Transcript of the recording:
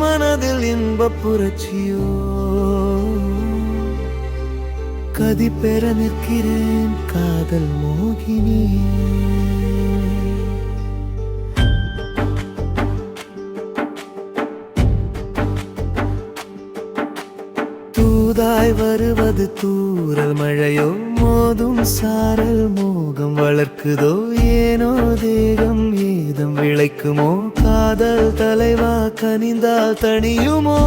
மனதில் இன்பப் புரட்சியோ கதி பெற நிற்கிறேன் காதல் மோகினி. தூதாய் வருவது தூறல் மழையோ மோதும் சாரல் மோகம் வளர்க்குதோ ஏனோ தேகம் ஏதம் விளைக்குமோ காதல் தலைவா கனிந்தால் தனியுமோ.